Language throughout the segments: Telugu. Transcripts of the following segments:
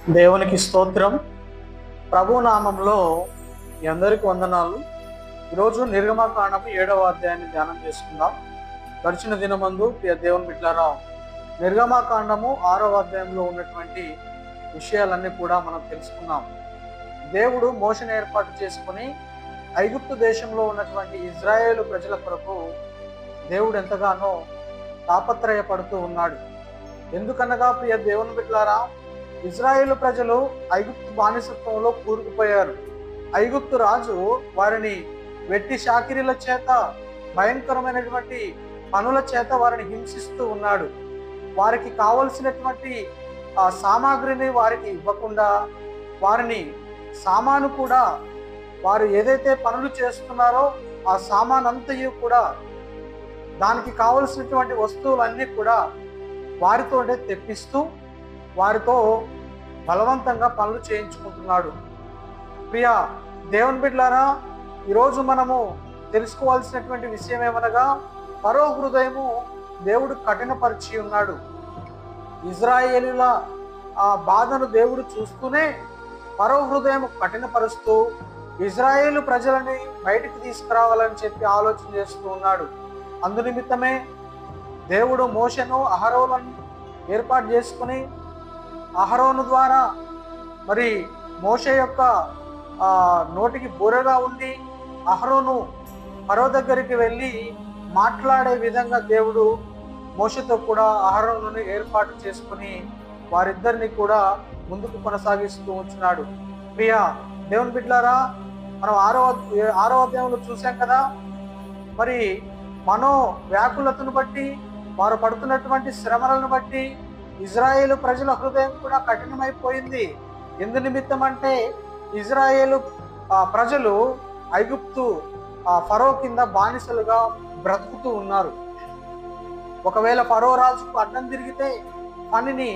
దేవునికి స్తోత్రం. ప్రభు నామంలో మీ అందరికి వందనాలు. ఈరోజు నిర్గమకాండము 7వ అధ్యాయాన్ని ధ్యానం చేసుకుందాం. గడిచిన దినమందు ప్రియ దేవుని బిడ్డలారా, నిర్గమకాండము 6వ అధ్యాయంలో ఉన్నటువంటి విషయాలన్నీ కూడా మనం తెలుసుకున్నాం. దేవుడు మోషేను ఏర్పాటు చేసుకుని ఐగుప్తు దేశంలో ఉన్నటువంటి ఇజ్రాయేలు ప్రజల కొరకు దేవుడు ఎంతగానో తాపత్రయపడుతూ ఉన్నాడు. ఎందుకనగా ప్రియ దేవుని బిడ్డలారా, ఇజ్రాయేలు ప్రజలు ఐగుప్తు బానిసత్వంలో కూరుకుపోయారు. ఐగుప్తు రాజు వారిని వెట్టి చాకిరీల చేత, భయంకరమైనటువంటి పనుల చేత వారిని హింసిస్తూ ఉన్నాడు. వారికి కావలసినటువంటి ఆ సామాగ్రిని వారికి ఇవ్వకుండా, వారిని సామాను కూడా, వారు ఏదైతే పనులు చేస్తున్నారో ఆ సామానంతయు కూడా, దానికి కావలసినటువంటి వస్తువులన్నీ కూడా వారితోనే తెప్పిస్తూ వారితో బలవంతంగా పనులు చేయించుకుంటున్నాడు. ప్రియా దేవుని బిడ్డలారా, ఈరోజు మనము తెలుసుకోవాల్సినటువంటి విషయం ఏమనగా, ఫరో హృదయము దేవుడు కఠినపరిచి ఉన్నాడు. ఇజ్రాయేలీల ఆ బాధను దేవుడు చూస్తూనే ఫరో హృదయం కఠినపరుస్తూ ఇజ్రాయేలు ప్రజలని బయటికి తీసుకురావాలని చెప్పి ఆలోచన చేస్తూ ఉన్నాడు. అందునిమిత్తమే దేవుడు మోషేను అహరోనులను ఏర్పాటు చేసుకుని, అహరోను ద్వారా మరి మోషే యొక్క నోటికి బూరగా ఉండి అహరోను ఫరో దగ్గరికి వెళ్ళి మాట్లాడే విధంగా దేవుడు మోషేతో కూడా అహరోనుని ఏర్పాటు చేసుకుని వారిద్దరిని కూడా ముందుకు కొనసాగిస్తూ ఉంటున్నాడు. ప్రియా దేవుని బిడ్డలారా, మనం ఆరో అధ్యాయంలో చూసాం కదా, మరి మనో వ్యాకులతను బట్టి, వారు పడుతున్నటువంటి శ్రమలను బట్టి ఇజ్రాయేలు ప్రజల హృదయం కూడా కఠినమైపోయింది. ఎందు నిమిత్తం అంటే, ఇజ్రాయేలు ప్రజలు ఐగుప్తు ఫరో కింద బానిసలుగా బ్రతుకుతూ ఉన్నారు. ఒకవేళ ఫరో రాజుకు అడ్డం తిరిగితే పనిని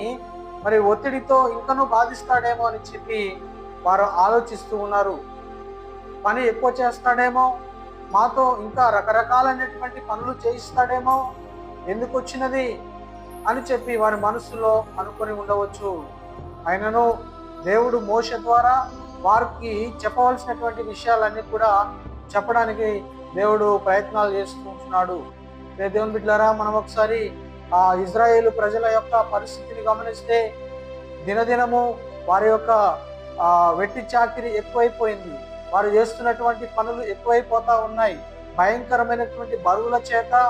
మరి ఒత్తిడితో ఇంకనూ బాధిస్తాడేమో అని చెప్పి వారు ఆలోచిస్తూ ఉన్నారు. పని ఎక్కువ చేస్తాడేమో, మాతో ఇంకా రకరకాలైనటువంటి పనులు చేయిస్తాడేమో, ఎందుకు వచ్చినది అని చెప్పి వారి మనసులో అనుకొని ఉండవచ్చు. అయినను దేవుడు మోషే ద్వారా వారికి చెప్పవలసినటువంటి విషయాలన్నీ కూడా చెప్పడానికి దేవుడు ప్రయత్నాలు చేస్తూ ఉంటున్నాడు. దేవుని బిడ్డలారా, మనం ఒకసారి ఆ ఇజ్రాయేలు ప్రజల యొక్క పరిస్థితిని గమనిస్తే, దినదినము వారి యొక్క వెట్టి చాకిరి ఎక్కువైపోయింది. వారు చేస్తున్నటువంటి పనులు ఎక్కువైపోతా ఉన్నాయి. భయంకరమైనటువంటి బరువుల చేత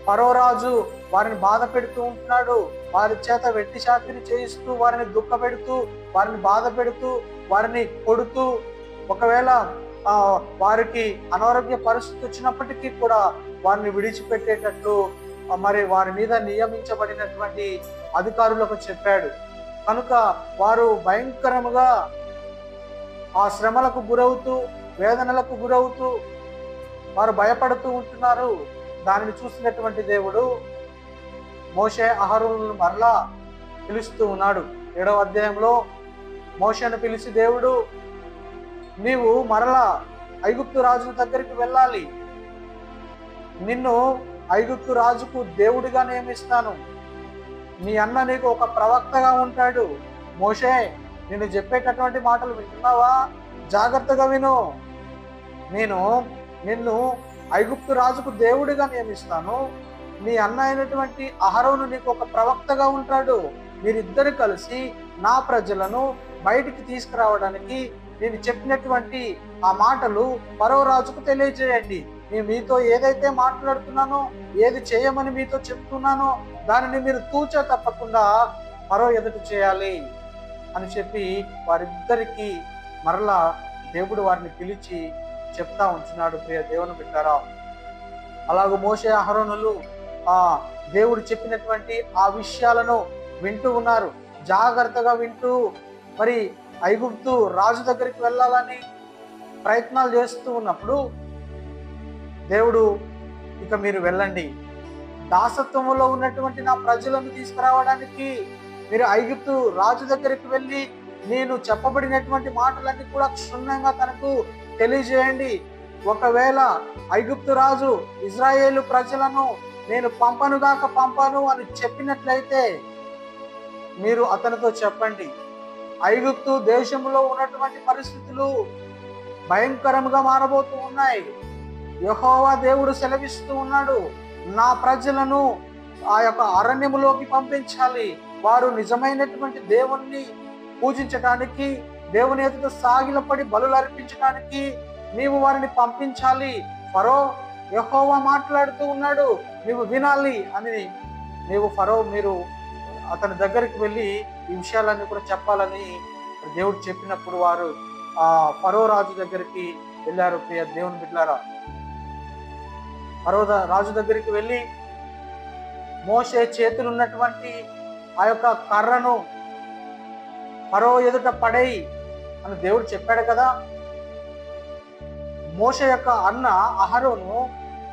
ఫరో రాజు వారిని బాధ పెడుతూ ఉంటున్నాడు. వారి చేత వెట్టి చాకిరి చేయిస్తూ, వారిని దుఃఖ పెడుతూ, వారిని బాధ పెడుతూ, వారిని కొడుతూ, ఒకవేళ వారికి అనారోగ్య పరిస్థితి వచ్చినప్పటికీ కూడా వారిని విడిచిపెట్టేటట్లు మరి వారి మీద నియమించబడినటువంటి అధికారులకు చెప్పాడు. కనుక వారు భయంకరముగా ఆ శ్రమలకు గురవుతూ, వేదనలకు గురవుతూ వారు భయపడుతూ ఉంటున్నారు. దానిని చూసినటువంటి దేవుడు మోషే అహరోనులను మరలా పిలుస్తూ ఉన్నాడు. 7వ అధ్యాయంలో మోషేను పిలిచి దేవుడు, నీవు మరలా ఐగుప్తు రాజు దగ్గరికి వెళ్ళాలి, నిన్ను ఐగుప్తు రాజుకు దేవుడిగా నియమిస్తాను, నీ అన్న నీకు ఒక ప్రవక్తగా ఉంటాడు. మోషే, నేను చెప్పేటటువంటి మాటలు వింటున్నావా? జాగ్రత్తగా విను. నేను నిన్ను ఐగుప్తు రాజుకు దేవుడిగా నియమిస్తాను, నీ అన్న అయినటువంటి అహరోను నీకు ఒక ప్రవక్తగా ఉంటాడు. మీరిద్దరు కలిసి నా ప్రజలను బయటికి తీసుకురావడానికి నేను చెప్పినటువంటి ఆ మాటలు ఫరో రాజుకు తెలియజేయండి. నేను మీతో ఏదైతే మాట్లాడుతున్నానో, ఏది చేయమని మీతో చెప్తున్నానో దానిని మీరు తూచా తప్పకుండా ఫరో ఎదుట చేయాలి అని చెప్పి వారిద్దరికి మరలా దేవుడు వారిని పిలిచి చెప్తా ఉంటున్నాడు. ప్రియ దేవుని బిడ్డలారా, అలాగూ మోషే అహరోనులు దేవుడు చెప్పినటువంటి ఆ విషయాలను వింటూ ఉన్నారు. జాగ్రత్తగా వింటూ మరి ఐగుప్తు రాజు దగ్గరికి వెళ్ళాలని ప్రయత్నాలు చేస్తూ ఉన్నప్పుడు దేవుడు, ఇక మీరు వెళ్ళండి, దాసత్వంలో ఉన్నటువంటి నా ప్రజలను తీసుకురావడానికి మీరు ఐగుప్తు రాజు దగ్గరికి వెళ్ళి నేను చెప్పబడినటువంటి మాటలన్నీ కూడా క్షుణ్ణంగా తనకు తెలియజేయండి. ఒకవేళ ఐగుప్తు రాజు ఇజ్రాయేలు ప్రజలను నేను పంపను అని చెప్పినట్లయితే మీరు అతనితో చెప్పండి, ఐగుప్తు దేశంలో ఉన్నటువంటి పరిస్థితులు భయంకరంగా మారబోతూ ఉన్నాయి. యెహోవా దేవుడు సెలవిస్తూ ఉన్నాడు, నా ప్రజలను ఆ యొక్క అరణ్యములోకి పంపించాలి. వారు నిజమైనటువంటి దేవుణ్ణి పూజించడానికి, దేవుని ఎదుట సాగిలపడి బలులు అర్పించడానికి నీవు వారిని పంపించాలి. ఫరో, యెహోవా మాట్లాడుతూ ఉన్నాడు, నీవు వినాలి అని మీరు అతని దగ్గరికి వెళ్ళి ఈ విషయాలన్నీ కూడా చెప్పాలని దేవుడు చెప్పినప్పుడు వారు ఆ ఫరో రాజు దగ్గరికి వెళ్ళారు. ప్రియ దేవుని బిడ్డలారా, ఫరో రాజు దగ్గరికి వెళ్ళి మోషే చేతులు ఉన్నటువంటి ఆ యొక్క కర్రను ఫరో ఎదుట పడేయి అని దేవుడు చెప్పాడు కదా. మోషే యొక్క అన్న అహరోను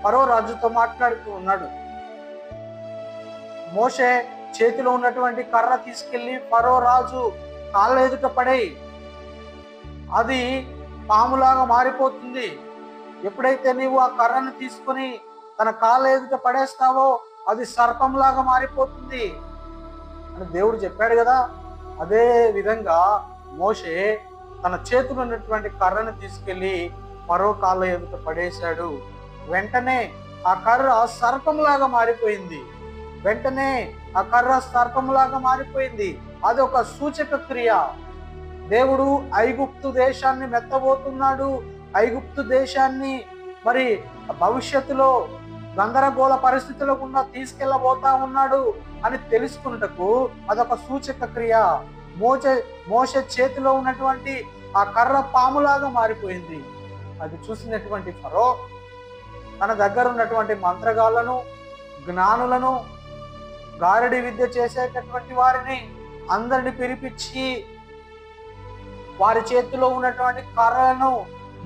ఫరో రాజుతో మాట్లాడుతూ ఉన్నాడు. మోషే చేతిలో ఉన్నటువంటి కర్ర తీసుకెళ్లి ఫరో రాజు కాళ్ళ ఎదుట పడేయి, అది పాములాగా మారిపోతుంది. ఎప్పుడైతే నీవు ఆ కర్రను తీసుకొని తన కాళ్ళ ఎదుట పడేస్తావో అది సర్పంలాగా మారిపోతుంది అని దేవుడు చెప్పాడు కదా. అదే విధంగా మోషే తన చేతిలో ఉన్నటువంటి కర్రను తీసుకెళ్లి ఫరో కాళ్ళ ఎదుట పడేశాడు. వెంటనే ఆ కర్ర సర్పంలాగా మారిపోయింది. అది ఒక సూచక క్రియ. దేవుడు ఐగుప్తు దేశాన్ని మెత్తబోతున్నాడు, ఐగుప్తు దేశాన్ని మరి భవిష్యత్తులో గందరగోళ పరిస్థితుల గుండా తీసుకెళ్లబోతా ఉన్నాడు అని తెలుసుకున్నటకు అదొక సూచక క్రియ. మోషే చేతిలో ఉన్నటువంటి ఆ కర్ర పాములాగా మారిపోయింది. అది చూసినటువంటి ఫరో తన దగ్గర ఉన్నటువంటి మంత్రగాళ్లను, జ్ఞానులను, గారడి విద్య చేసేటటువంటి వారిని అందరిని పిలిపించి వారి చేతిలో ఉన్నటువంటి కర్రలను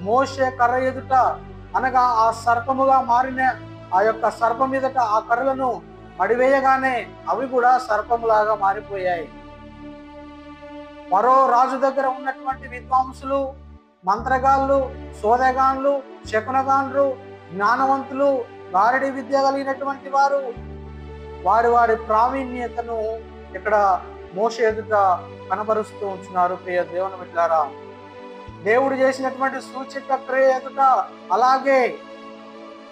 మోషే కర్ర ఎదుట, అనగా ఆ సర్పముగా మారిన ఆ యొక్క సర్పం ఎదుట ఆ కర్రలను పడివేయగానే అవి కూడా సర్పములాగా మారిపోయాయి. ఫరో రాజు దగ్గర ఉన్నటువంటి విద్వాంసులు, మంత్రగాళ్ళు, సోదగాన్లు, శకునగాన్లు, జ్ఞానవంతులు, గారడి విద్య కలిగినటువంటి వారు వారి ప్రావీణ్యతను ఇక్కడ మోషే ఎదుట కనబరుస్తూ ఉంటున్నారు. ప్రియ దేవుని బిడ్డలారా, దేవుడు చేసినటువంటి సూచక క్రియ ఎదుట అలాగే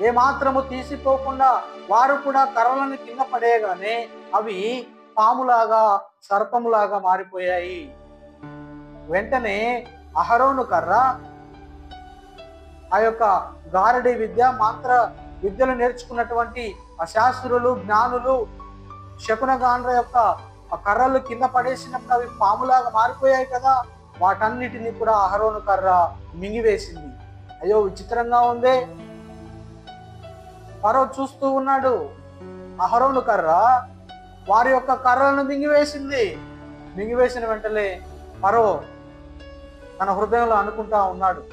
ఏమాత్రము తీసిపోకుండా వారు కూడా కర్రలను కింద పడేయగానే అవి పాములాగా, సర్పములాగా మారిపోయాయి. వెంటనే అహరోను కర్ర, ఆ యొక్క గారడి విద్య, మంత్ర విద్యలు నేర్చుకున్నటువంటి ఆ శాస్త్రులు, జ్ఞానులు, శకునగాండ్ర యొక్క ఆ కర్రలు కింద పడేసినప్పుడు అవి పాములాగా మారిపోయాయి కదా. వాటన్నిటిని కూడా అహరోను కర్ర మింగివేసింది. అయ్యో విచిత్రంగా ఉందే. ఫరో చూస్తూ ఉన్నాడు. అహరోను కర్ర వారి యొక్క కర్రలను మింగివేసింది. మింగివేసిన వెంటనే ఫరో తన హృదయంలో అనుకుంటా ఉన్నాడు.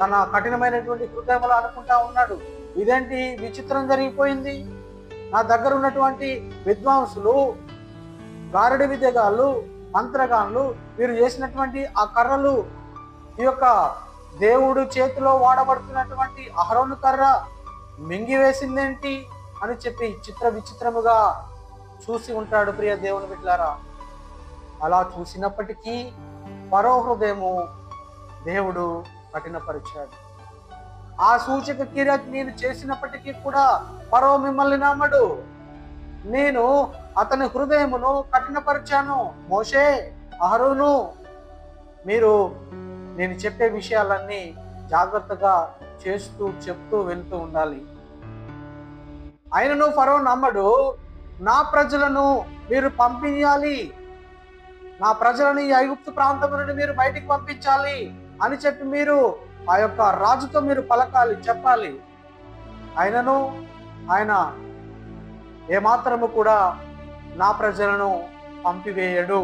తన కఠినమైనటువంటి హృదయంలో అనుకుంటా ఉన్నాడు, ఇదేంటి విచిత్రం జరిగిపోయింది. నా దగ్గర ఉన్నటువంటి విద్వాంసులు, గారడి విద్యగాళ్ళు, మంత్రగాళ్ళు, వీరు చేసినటువంటి ఆ కర్రలు ఈ యొక్క దేవుడు చేతిలో వాడబడుతున్నటువంటి అహరోను కర్ర మింగివేసిందేంటి అని చెప్పి విచిత్రముగా చూసి ఉంటాడు. ప్రియ దేవుని బిడ్డలారా, అలా చూసినప్పటికీ ఫరో హృదయము దేవుడు కఠినపరిచాడు. ఆ సూచక క్రియ నేను చేసినప్పటికీ కూడా ఫరో మిమ్మల్ని నమ్మడు. నేను అతని హృదయమును కఠినపరిచాను. మోషే, అహరోను, మీరు నేను చెప్పే విషయాలన్నీ జాగ్రత్తగా చెప్తూ వెళ్తూ ఉండాలి. ఆయనను ఫరో నమ్మడు. నా ప్రజలను మీరు పంపించాలి, నా ప్రజలను ఈ ఐగుప్తు ప్రాంతం నుండి మీరు బయటికి పంపించాలి అని చెప్పి మీరు ఆ యొక్క రాజుతో మీరు పలకాలి, చెప్పాలి. ఆయన ఏమాత్రము కూడా నా ప్రజలను పంపివేయడు.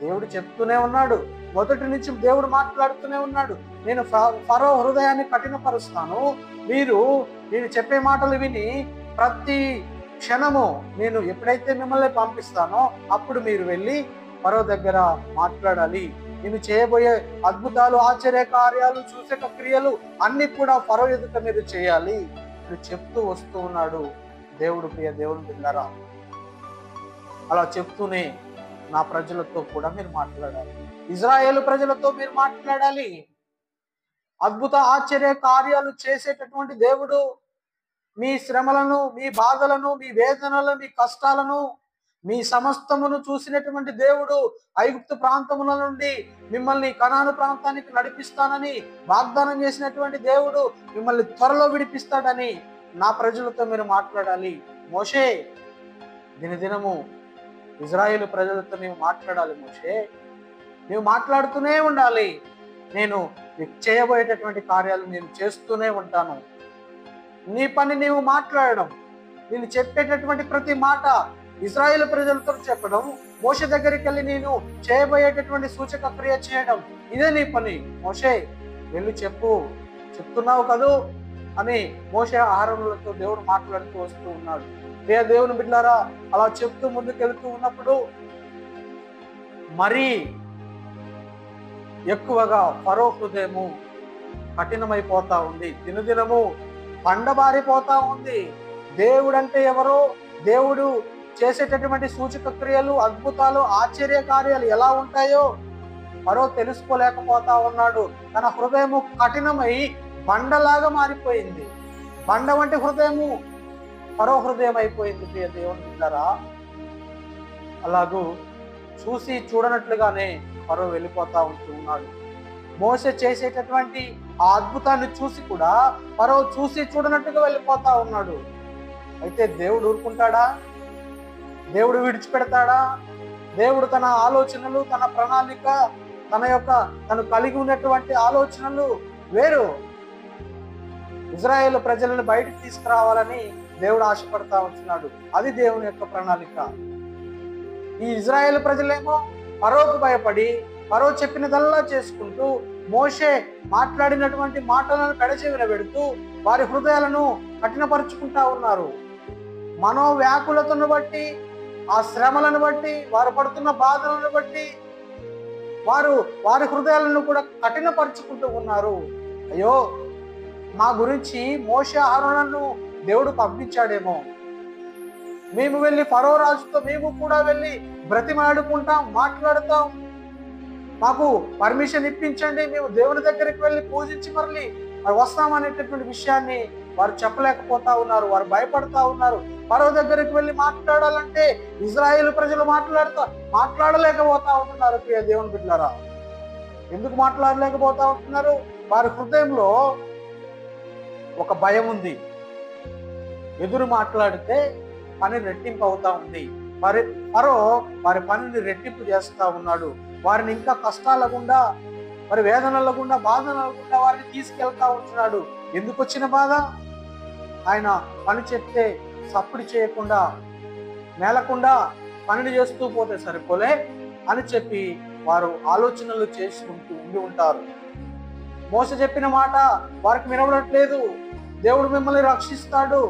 దేవుడు చెప్తూనే ఉన్నాడు. మొదటి నుంచి దేవుడు మాట్లాడుతూనే ఉన్నాడు, నేను ఫరో హృదయాన్ని కఠినపరుస్తాను. నేను చెప్పే మాటలు విని ప్రతి క్షణము నేను ఎప్పుడైతే మిమ్మల్ని పంపిస్తానో అప్పుడు మీరు వెళ్ళి ఫరో దగ్గర మాట్లాడాలి. నేను చేయబోయే అద్భుతాలు, ఆశ్చర్య కార్యాలు, సూచక క్రియలు అన్ని కూడా ఫరో ఎదుట మీరు చేయాలి అని చెప్తూ వస్తూ ఉన్నాడు దేవుడు. ప్రియ దేవుని బిడ్డలారా, అలా చెప్తూనే నా ప్రజలతో కూడా మీరు మాట్లాడాలి, ఇజ్రాయేలు ప్రజలతో మీరు మాట్లాడాలి. అద్భుత ఆశ్చర్య కార్యాలు చేసేటటువంటి దేవుడు మీ శ్రమలను, మీ బాధలను, మీ వేదనలను, మీ కష్టాలను, మీ సమస్తమును చూసినటువంటి దేవుడు, ఐగుప్తు ప్రాంతముల నుండి మిమ్మల్ని కనాను ప్రాంతానికి నడిపిస్తానని వాగ్దానం చేసినటువంటి దేవుడు మిమ్మల్ని త్వరలో విడిపిస్తాడని నా ప్రజలతో మీరు మాట్లాడాలి. మోషే, దినదినము ఇజ్రాయేలు ప్రజలతో నీవు మాట్లాడాలి. మోషే, నీవు మాట్లాడుతూనే ఉండాలి. నేను చేయబోయేటటువంటి కార్యాలు నేను చేస్తూనే ఉంటాను. నీ పని నీవు మాట్లాడడం, నేను చెప్పేటటువంటి ప్రతి మాట ఇజ్రాయేలు ప్రజలతో చెప్పడం, మోషే దగ్గరికి వెళ్ళి నేను చేయబోయేటటువంటి సూచక క్రియ చేయడం, ఇదే నీ పని. మోషే, వెళ్ళి చెప్తున్నావు కదూ అని మోషే ఆహారములతో దేవుడు మాట్లాడుతూ వస్తూ ఉన్నాడు. దేవుని బిడ్డలారా, అలా చెప్తూ ముందుకెళ్తూ ఉన్నప్పుడు మరీ ఎక్కువగా ఫరో హృదయము కఠినమైపోతా ఉంది, దినదినము బండబారిపోతా ఉంది. దేవుడు అంటే ఎవరో, దేవుడు చేసేటటువంటి సూచక క్రియలు, అద్భుతాలు, ఆశ్చర్య కార్యాలు ఎలా ఉంటాయో ఫరో తెలుసుకోలేకపోతా ఉన్నాడు. తన హృదయము కఠినమై బండలాగా మారిపోయింది. బండ వంటి హృదయము ఫరో హృదయం అయిపోయింది. ప్రియ దేవుని బిడ్డలారా, అలాగూ చూసి చూడనట్లుగానే ఫరో వెళ్ళిపోతా ఉంటున్నాడు. మోసే చేసేటటువంటి ఆ అద్భుతాన్ని చూసి కూడా ఫరో చూసి చూడనట్టుగా వెళ్ళిపోతా ఉన్నాడు. అయితే దేవుడు ఊరుకుంటాడా? దేవుడు విడిచిపెడతాడా? దేవుడు తన ఆలోచనలు, తన ప్రణాళిక, తను కలిగి ఉన్నటువంటి ఆలోచనలు వేరు. ఇజ్రాయేల్ ప్రజలను బయటికి తీసుకురావాలని దేవుడు ఆశపడతా ఉంటున్నాడు. అది దేవుని యొక్క ప్రణాళిక. ఈ ఇజ్రాయేల్ ప్రజలేమో ఫరోకు భయపడి ఫరో చెప్పినదల్లా చేసుకుంటూ, మోషే మాట్లాడినటువంటి మాటలను కడచెవిన పెడుతూ వారి హృదయాలను కఠినపరుచుకుంటా ఉన్నారు. మనోవ్యాకులతను బట్టి, ఆ శ్రమలను బట్టి, వారు పడుతున్న బాధలను బట్టి వారి హృదయాలను కూడా కఠినపరుచుకుంటూ ఉన్నారు. అయ్యో, మా గురించి మోషే అహరోనులను దేవుడు పంపించాడేమో, మేము వెళ్ళి ఫరో రాజుతో మేము కూడా వెళ్ళి బ్రతిమాడుకుంటాం, మాట్లాడతాం, మాకు పర్మిషన్ ఇప్పించండి, మేము దేవుని దగ్గరికి వెళ్ళి పూజించి మరలి వస్తామనేటటువంటి విషయాన్ని వారు చెప్పలేకపోతా ఉన్నారు. వారు భయపడతా ఉన్నారు. ఫరో దగ్గరికి వెళ్ళి మాట్లాడాలంటే ఇజ్రాయేల్ ప్రజలు మాట్లాడలేకపోతా ఉంటున్నారు. ప్రియ దేవుని బిడ్డలారా, ఎందుకు మాట్లాడలేకపోతా ఉంటున్నారు? వారి హృదయంలో ఒక భయం ఉంది. ఎదురు మాట్లాడితే పని రెట్టింపు అవుతా ఉంది. ఫరో వారి పనిని రెట్టింపు చేస్తా ఉన్నాడు. వారిని ఇంకా కష్టాల గుండా, వారి వేదనల గుండా, బాధల గుండా వారిని తీసుకెళ్తా ఉంటున్నాడు. ఎందుకు వచ్చిన బాధ? ఆయన పని చెప్తే సప్పుడు చేయకుండా, మేలకుండా పనిని చేస్తూ పోతే సరిపోలే అని చెప్పి వారు ఆలోచనలు చేసుకుంటూ ఉండి ఉంటారు. మోసే చెప్పిన మాట వారికి వినబడట్లేదు. దేవుడు మిమ్మల్ని రక్షిస్తాడు,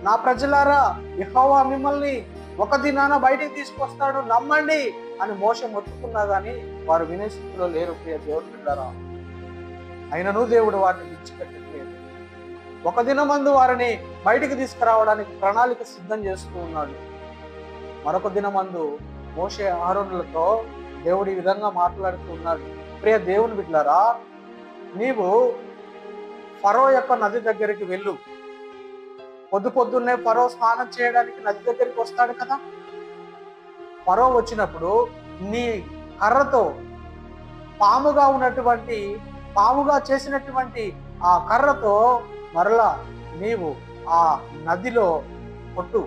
నా ప్రజలారా, యెహోవా మిమ్మల్ని ఒక దినాన బయటికి తీసుకొస్తాడు, నమ్మండి అని మోసే మొత్తుకున్నా గానీ వారు వినే స్థితిలో లేరు. ప్రియ దేవుని బిడ్డలారా, అయినను దేవుడు వారిని విడిచిపెట్టట్లేదు. ఒక దినమందు వారిని బయటికి తీసుకురావడానికి ప్రణాళిక సిద్ధం చేస్తూ ఉన్నాడు. మరొక దినమందు మోషే అహరోనులతో దేవుడు ఈ విధంగా మాట్లాడుతూ ఉన్నాడు. ప్రియ దేవుని బిడ్డలారా, నీవు ఫరో యొక్క నది దగ్గరికి వెళ్ళు. పొద్దున్నే ఫరో స్నానం చేయడానికి నది దగ్గరికి వస్తాడు కదా. ఫరో వచ్చినప్పుడు నీ కర్రతో పాముగా చేసినటువంటి ఆ కర్రతో మరలా నీవు ఆ నదిలో కొట్టు.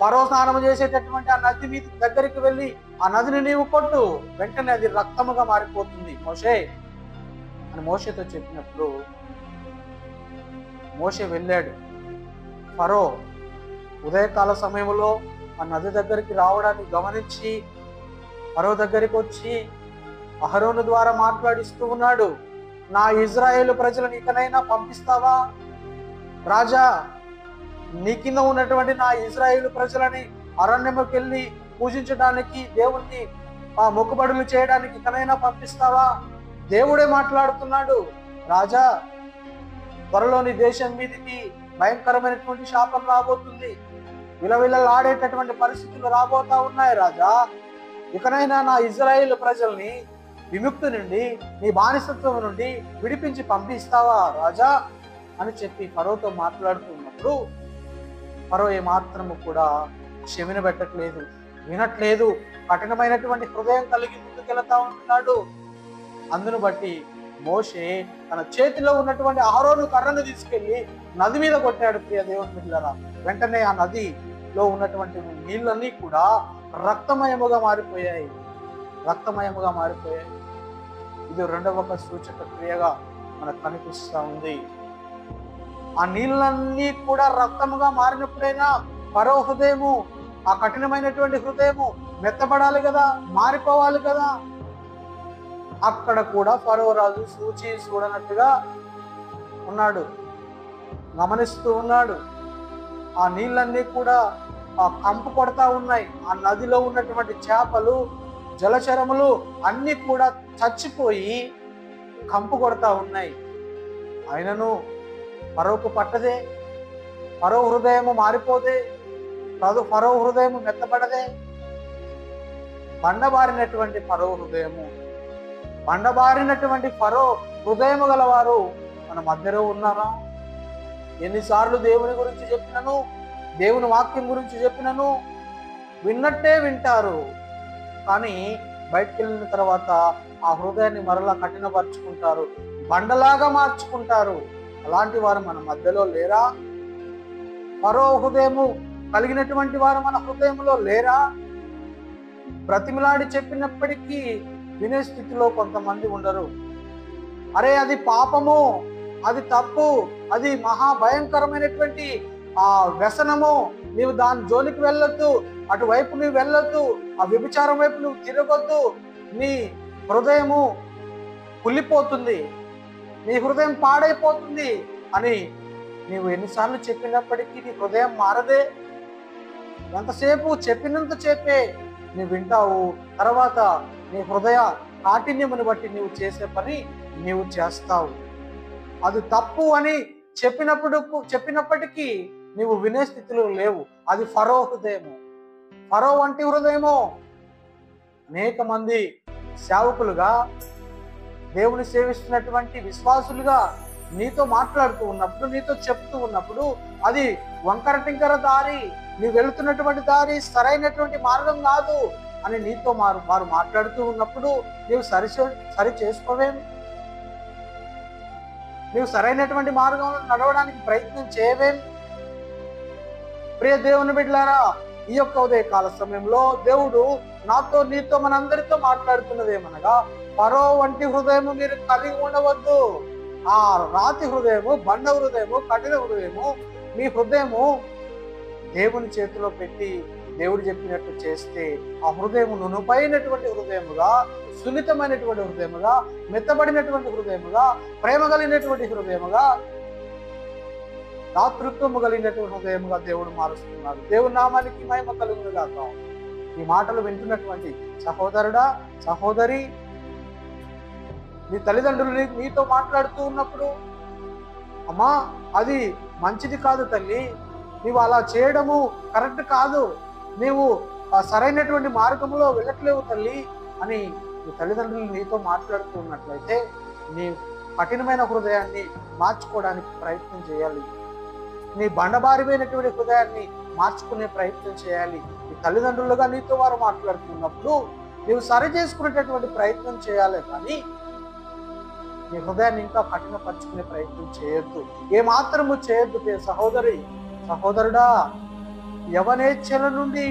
ఫరో స్నానం చేసేటటువంటి ఆ నది మీద దగ్గరికి వెళ్ళి ఆ నదిని నీవు కొట్టు, వెంటనే అది రక్తముగా మారిపోతుంది మోషే అని మోషేతో చెప్పినప్పుడు మోషే వెళ్ళాడు. ఫరో ఉదయకాల సమయంలో ఆ నది దగ్గరికి రావడాన్ని గమనించి ఫరో దగ్గరికి వచ్చి అహరోను ద్వారా మాట్లాడిస్తూ ఉన్నాడు. నా ఇజ్రాయేలు ప్రజలను ఇకనైనా పంపిస్తావా రాజా? నీ కింద ఉన్నటువంటి నా ఇజ్రాయేలు ప్రజలని అరణ్యముకి వెళ్ళి పూజించడానికి, దేవుణ్ణి మొక్కుబడులు చేయడానికి ఇకనైనా పంపిస్తావా? దేవుడే మాట్లాడుతున్నాడు. రాజా, త్వరలోని దేశం మీదకి భయంకరమైనటువంటి శాపం రాబోతుంది. విలవిలలాడేటటువంటి పరిస్థితులు రాబోతా ఉన్నాయి రాజా. ఇకనైనా నా ఇజ్రాయేలు ప్రజల్ని విముక్తి నుండి, నీ బానిసత్వం నుండి విడిపించి పంపిస్తావా రాజా అని చెప్పి ఫరోతో మాట్లాడుతున్నప్పుడు ఫరో ఏమాత్రము కూడా క్షమిన పెట్టట్లేదు, వినట్లేదు. కఠినమైనటువంటి హృదయం కలిగి ముందుకెళ్తా ఉంటున్నాడు. అందును బట్టి మోషే తన చేతిలో ఉన్నటువంటి అహరోను కర్రను తీసుకెళ్లి నది మీద కొట్టాడు. ప్రియ దేవుని బిడ్డలారా, వెంటనే ఆ నదిలో ఉన్నటువంటి నీళ్ళన్నీ కూడా రక్తమయముగా మారిపోయాయి. ఇది రెండవ ఒక సూచక క్రియగా మనకు కనిపిస్తా ఉంది. ఆ నీళ్ళన్నీ కూడా రక్తముగా మారినప్పుడైనా ఫరో హృదయము, ఆ కఠినమైనటువంటి హృదయము మెత్తబడాలి కదా, మారిపోవాలి కదా. అక్కడ కూడా ఫరో రాజు చూడనట్టుగా ఉన్నాడు, గమనిస్తూ ఉన్నాడు. ఆ నీళ్ళన్నీ కూడా ఆ కంపు కొడతా ఉన్నాయి. ఆ నదిలో ఉన్నటువంటి చేపలు, జలచరములు అన్ని కూడా చచ్చిపోయి కంపు కొడతా ఉన్నాయి. ఆయనను ఫరోకు పట్టదే, ఫరో హృదయము మారిపోదే, ఫరో హృదయము మెత్తబడదే. బండబారినటువంటి ఫరో హృదయము గలవారు మన మధ్యలో ఉన్నారా? ఎన్నిసార్లు దేవుని గురించి చెప్పినను, దేవుని వాక్యం గురించి చెప్పినను విన్నట్టే వింటారు, కానీ బయటికి వెళ్ళిన తర్వాత ఆ హృదయాన్ని మరలా కఠినపరుచుకుంటారు, బండలాగా మార్చుకుంటారు. అలాంటి వారు మన మధ్యలో లేరా? ఫరో హృదయము కలిగినటువంటి వారు మన హృదయంలో లేరా? బ్రతిమిలాడి చెప్పినప్పటికీ వినే స్థితిలో కొంతమంది ఉండరు. అరే అది పాపము, అది తప్పు, అది మహాభయంకరమైనటువంటి ఆ వ్యసనము, నీవు దాని జోలికి వెళ్ళొద్దు, అటువైపు నువ్వు వెళ్ళొద్దు, ఆ వ్యభిచారం వైపు నువ్వు తిరగొద్దు, నీ హృదయము కుళ్ళిపోతుంది, నీ హృదయం పాడైపోతుంది అని నీవు ఎన్నిసార్లు చెప్పినప్పటికీ నీ హృదయం మారదే. ఎంతసేపు చెప్పినంత చెప్పే నువ్వు వింటావు, తర్వాత నీ హృదయ కాఠిన్యమును బట్టి నీవు చేసే పని నీవు చేస్తావు. అది తప్పు అని చెప్పినప్పటికీ నీవు వినే స్థితిలో లేవు. అది ఫరో హృదయము, ఫరో వంటి హృదయము. అనేక మంది సేవకులుగా, దేవుని సేవిస్తున్నటువంటి విశ్వాసులుగా నీతో మాట్లాడుతూ ఉన్నప్పుడు, నీతో చెప్తూ ఉన్నప్పుడు అది వంకర టింకర దారి, నీవు వెళుతున్నటువంటి దారి సరైనటువంటి మార్గం కాదు అని నీతో వారు మాట్లాడుతూ ఉన్నప్పుడు నీవు సరి చేసుకోవేం? నీవు సరైనటువంటి మార్గంలో నడవడానికి ప్రయత్నం చేయవేం? ప్రియ దేవుని బిడ్డలారా, ఈ యొక్క ఉదయకాల సమయంలో దేవుడు నాతో, నీతో, మనందరితో మాట్లాడుతున్నదేమనగా, ఫరో వంటి హృదయము మీరు కలిగి ఉండవద్దు. ఆ రాతి హృదయము, బండ హృదయము, కఠిన హృదయము, మీ హృదయము దేవుని చేతిలో పెట్టి దేవుడు చెప్పినట్టు చేస్తే ఆ హృదయము నునుపైనటువంటి హృదయముగా, సున్నితమైనటువంటి హృదయముగా, మెత్తబడినటువంటి హృదయముగా, ప్రేమ కలిగినటువంటి హృదయముగా, దాతృత్వము కలిగినటువంటి హృదయముగా దేవుడు మారుస్తున్నాడు. దేవుని నామానికి మహిమ కలుగును గాక. ఈ మాటలు వింటున్నటువంటి సహోదరుడా, సహోదరి, నీ తల్లిదండ్రులు నీతో మాట్లాడుతూ ఉన్నప్పుడు, అమ్మా అది మంచిది కాదు తల్లి, నీవు అలా చేయడము కరెక్ట్ కాదు, నీవు సరైనటువంటి మార్గంలో వెళ్ళట్లేవు తల్లి అని నీ తల్లిదండ్రులు నీతో మాట్లాడుతూ ఉన్నట్లయితే నీ కఠినమైన హృదయాన్ని మార్చుకోవడానికి ప్రయత్నం చేయాలి. నీ బండబారిపోయినటువంటి హృదయాన్ని మార్చుకునే ప్రయత్నం చేయాలి. నీ తల్లిదండ్రులుగా నీతో వారు మాట్లాడుతున్నప్పుడు నీవు సరి చేసుకునేటటువంటి ప్రయత్నం చేయాలి, కానీ నీ హృదయాన్ని ఇంకా కఠినపరుచుకునే ప్రయత్నం చేయొద్దు, ఏమాత్రము చేయొద్దు. సహోదరి, సహోదరుడా, యవనేచ్ఛల నుండి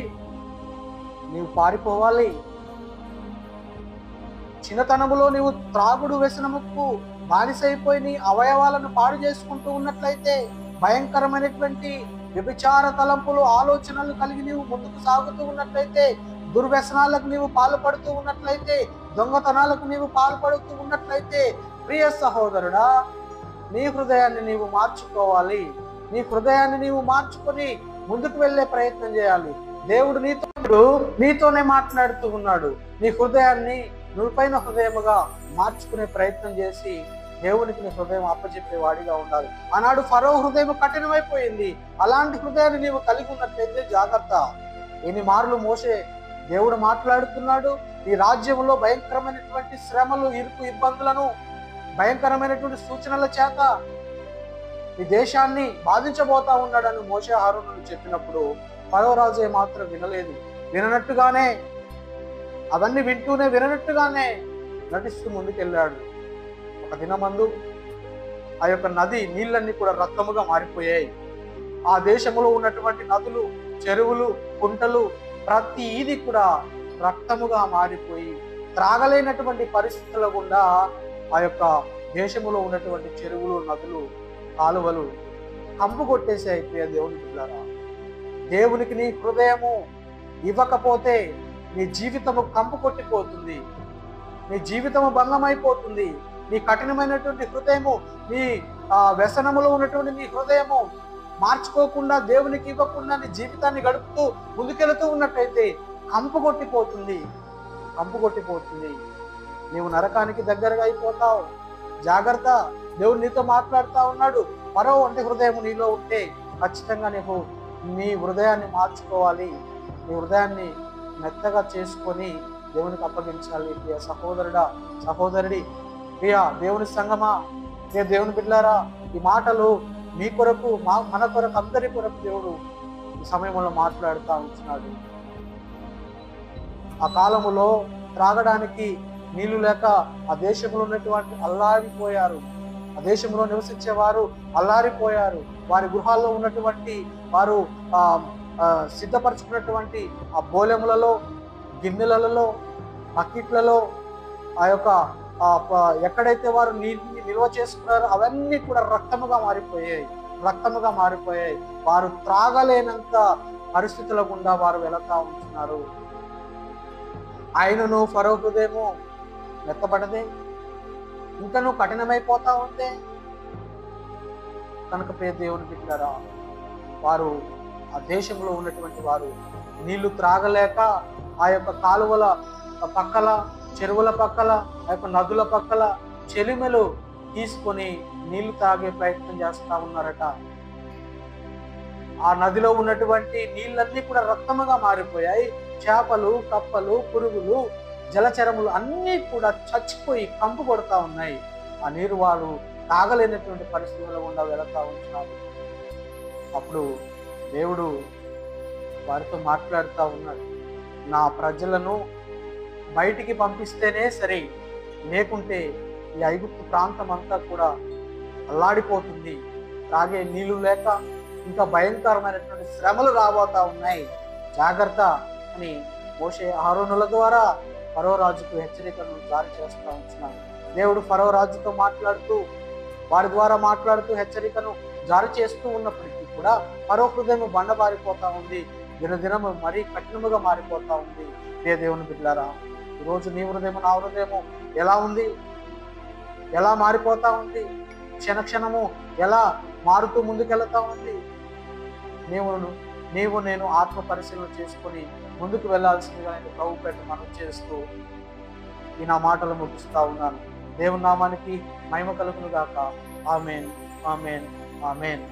నీవు పారిపోవాలి. చిన్నతనములో నీవు త్రాగుడు వ్యసనముకు బానిసైపోయి నీ అవయవాలను పాడు చేసుకుంటూ ఉన్నట్లయితే, భయంకరమైనటువంటి వ్యభిచార తలంపులు, ఆలోచనలు కలిగి నీవు ముందుకు సాగుతూ ఉన్నట్లయితే, దుర్వ్యసనాలకు నీవు పాల్పడుతూ ఉన్నట్లయితే, దొంగతనాలకు నీవు పాల్పడుతూ ఉన్నట్లయితే, ప్రియ సహోదరుడా, నీ హృదయాన్ని నీవు మార్చుకోవాలి. నీ హృదయాన్ని నీవు మార్చుకొని ముందుకు వెళ్ళే ప్రయత్నం చేయాలి. దేవుడు నీతోనే మాట్లాడుతూ ఉన్నాడు. నీ హృదయాన్ని నువ్వుపైన హృదయముగా మార్చుకునే ప్రయత్నం చేసి దేవునికి నీ హృదయం అప్పచెప్పే వాడిగా ఉండాలి. ఆనాడు ఫరో హృదయం కఠినమైపోయింది. అలాంటి హృదయాన్ని నీవు కలిగి ఉన్నట్లయితే జాగ్రత్త. ఎన్ని మార్లు మోషే దేవుడు మాట్లాడుతున్నాడు, ఈ రాజ్యంలో భయంకరమైనటువంటి శ్రమలు, ఇరుకు ఇబ్బందులను, భయంకరమైనటువంటి సూచనల చేత ఈ దేశాన్ని బాధించబోతా ఉన్నాడని మోషే అహరోనులు చెప్పినప్పుడు ఫరో రాజు మాత్రం వినలేదు. విననట్టుగానే, అవన్నీ వింటూనే విననట్టుగానే నటిస్తూ ముందుకెళ్ళాడు. ఒక దినమందు ఆ యొక్క నది నీళ్ళన్నీ కూడా రక్తముగా మారిపోయాయి. ఆ దేశంలో ఉన్నటువంటి నదులు, చెరువులు, కుంటలు ప్రతిదీ కూడా రక్తముగా మారిపోయి త్రాగలేనటువంటి పరిస్థితుల గుండా ఆ యొక్క దేశంలో ఉన్నటువంటి చెరువులు, నదులు, కాలువలు కంపు కొట్టేసాయి. ప్రియ దేవుని బిడ్డలారా, దేవునికి నీ హృదయము ఇవ్వకపోతే నీ జీవితము కంపు కొట్టిపోతుంది, నీ జీవితము భంగమైపోతుంది. నీ కఠినమైనటువంటి హృదయము, నీ వ్యసనములో ఉన్నటువంటి నీ హృదయము మార్చుకోకుండా, దేవునికి ఇవ్వకుండా నీ జీవితాన్ని గడుపుతూ ముందుకెళుతూ ఉన్నట్టయితే కంపు కొట్టిపోతుంది, కంపు కొట్టిపోతుంది. నీవు నరకానికి దగ్గరగా అయిపోతావు. జాగ్రత్త. దేవుడు నీతో మాట్లాడుతూ ఉన్నాడు. మరో వంటి హృదయం నీలో ఉంటే ఖచ్చితంగా నీకు నీ హృదయాన్ని మార్చుకోవాలి. నీ హృదయాన్ని మెత్తగా చేసుకొని దేవునికి అప్పగించాలి. ప్రియ సహోదరుడా, సహోదరుడి, ప్రియ దేవుని సంగమా, ప్రియ దేవుని బిడ్డలారా, ఈ మాటలు మీ కొరకు, మన కొరకు, అందరి కొరకు దేవుడు ఈ సమయంలో మాట్లాడుతూ ఉంటున్నాడు. ఆ కాలములో త్రాగడానికి నీళ్లు లేక ఆ దేశంలో ఉన్నటువంటి అల్లారిపోయారు. ఆ దేశంలో నివసించేవారు అల్లారిపోయారు. వారి గృహాల్లో ఉన్నటువంటి వారు సిద్ధపరచుకున్నటువంటి ఆ బోలెములలో, గిన్నెలలో, బకెట్లలో, ఆ యొక్క ఎక్కడైతే వారు నీటిని నిల్వ చేసుకున్నారో అవన్నీ కూడా రక్తముగా మారిపోయాయి, రక్తముగా మారిపోయాయి. వారు త్రాగలేనంత పరిస్థితుల గుండా వారు వెళతా ఉంటున్నారు. ఆయనను ఫరో హృదయము మెత్తబడదే, ఇంకను కఠినమైపోతా ఉంటే కనుక ప్రియ దేవుని బిడ్డలారా, వారు ఆ దేశంలో ఉన్నటువంటి వారు నీళ్లు త్రాగలేక ఆ యొక్క కాలువల పక్కల, చెరువుల పక్కల, ఆ యొక్క నదుల పక్కల చెలిమెలు తీసుకొని నీళ్లు తాగే ప్రయత్నం చేస్తా ఉన్నారట. ఆ నదిలో ఉన్నటువంటి నీళ్ళన్నీ కూడా రక్తముగా మారిపోయాయి. చేపలు, కప్పలు, పురుగులు, జలచరములు అన్నీ కూడా చచ్చిపోయి కంపు కొడతా ఉన్నాయి. ఆ నీరు వారు తాగలేనటువంటి పరిస్థితుల్లో గుండా వెళతా ఉంటున్నారు. అప్పుడు దేవుడు వారితో మాట్లాడుతూ ఉన్నాడు. నా ప్రజలను బయటికి పంపిస్తేనే సరే, లేకుంటే ఈ ఐగుప్తు ప్రాంతం అంతా కూడా అల్లాడిపోతుంది. తాగే నీళ్లు లేక ఇంకా భయంకరమైనటువంటి శ్రమలు రాబోతా ఉన్నాయి. జాగ్రత్త అని మోషే అహరోనుల ద్వారా ఫరో రాజుకు హెచ్చరికను జారీ చేస్తూ ఉంటున్నాడు. దేవుడు ఫరో రాజుతో మాట్లాడుతూ, వారి ద్వారా మాట్లాడుతూ హెచ్చరికను జారీ చేస్తూ ఉన్నప్పటికీ కూడా ఫరో హృదయం బండబారిపోతా ఉంది. దినదినము మరీ కఠినముగా మారిపోతా ఉంది. ఏ దేవుని బిడ్డలారా, ఈరోజు నీ హృదయము, నా హృదయము ఎలా ఉంది? ఎలా మారిపోతా ఉంది? క్షణక్షణము ఎలా మారుతూ ముందుకెళ్తా ఉంది? నీవు నేను ఆత్మ పరిశీలన చేసుకొని ముందుకు వెళ్లాల్సిందిగా నేను ప్రభుపేట మనం చేస్తూ ఈ నా మాటలు ముగిస్తా ఉన్నాను. దేవుని నామానికి మహిమ కలుగును గాక. ఆమేన్, ఆమేన్, ఆమేన్.